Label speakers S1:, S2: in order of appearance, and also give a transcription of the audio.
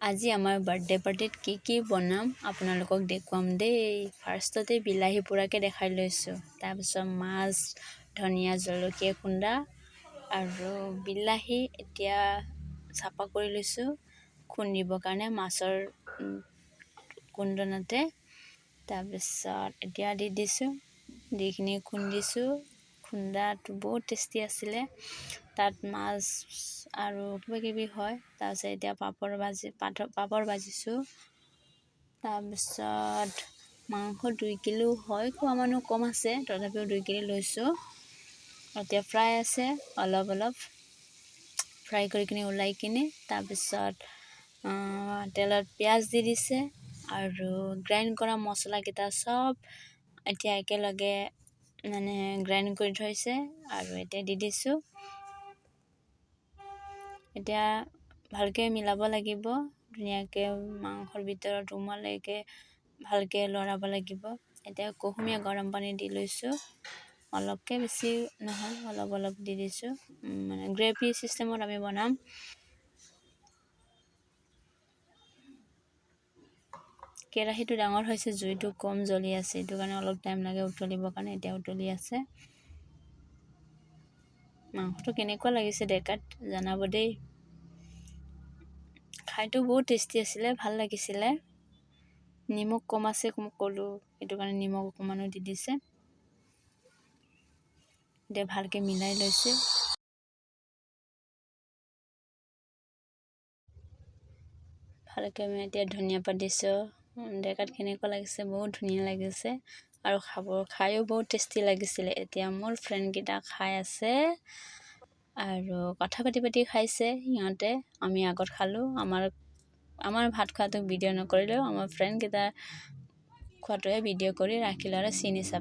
S1: আজি আমাৰ বাৰ্থডে পাৰ্টিত কি বনাম আপোনালোকক দেখুৱাম দেই। ফাৰ্ষ্টতে বিলাহী পোৰাকে দেখাই লৈছোঁ, তাৰপিছত মাছ, ধনিয়া, জলকীয়া খুন্দা আৰু বিলাহী এতিয়া চাফা কৰি লৈছোঁ খুন্দিবৰ কাৰণে মাছৰ খুন্দনাতে। তাৰপিছত এতিয়া দি দিছোঁ, দিখিনি খুন্দিছোঁ। খুন্দাটো বহুত টেষ্টি আছিলে, তাত মাছ আৰু কিবাকিবি হয়। তাৰপিছত এতিয়া পাপৰ ভাজিছোঁ। তাৰপিছত মাংস 2 কিলো হয়, খোৱা মানুহ কম আছে, তথাপিও 2 কিলো লৈছোঁ। এতিয়া ফ্ৰাই আছে, অলপ ফ্ৰাই কৰি কিনে ওলাই কিনে তাৰপিছত তেলত পিঁয়াজ দি দিছে আৰু গ্ৰাইণ্ড কৰা মছলাকেইটা চব এতিয়া একেলগে গ্ৰাইণ্ড কৰি থৈছে আৰু এতিয়া দি দিছোঁ। এতিয়া ভালকৈ মিলাব লাগিব, ধুনীয়াকৈ মাংসৰ ভিতৰত সোমোৱালৈকে ভালকৈ লৰাব লাগিব। এতিয়া কুহুমীয়া গৰম পানী দি লৈছোঁ, অলপকৈ, বেছি নহয়, অলপ দি দিছোঁ। গ্ৰেভি চিষ্টেমত আমি বনাম। কেৰাহীটো ডাঙৰ হৈছে, জুইটো কম জ্বলি আছে, সেইটো কাৰণে অলপ টাইম লাগে উতলিবৰ কাৰণে। এতিয়া উতলি আছে। মাংসটো কেনেকুৱা লাগিছে দেখাত জনাব দেই। খাইটো বহুত টেষ্টি আছিলে, ভাল লাগিছিলে। নিমখ কম আছে ক'লোঁ, সেইটো কাৰণে নিমখ অকণমানো দি দিছে। এতিয়া ভালকৈ মিলাই লৈছে। ভালকৈ এতিয়া ধনিয়া পাত দিছোঁ। দেখাত কেনেকুৱা লাগিছে, বহুত ধুনীয়া লাগিছে আৰু খায়ো বহুত টেষ্টি লাগিছিলে। এতিয়া মোৰ ফ্ৰেণ্ডকেইটা খাই আছে আৰু কথা পাতি খাইছে সিহঁতে। আমি আগত খালোঁ। আমাৰ ভাত খোৱাটো ভিডিঅ' নকৰিলেও আমাৰ ফ্ৰেণ্ডকেইটা খোৱাটোৱে ভিডিঅ' কৰি ৰাখিলোঁ আৰু চিনি চাব।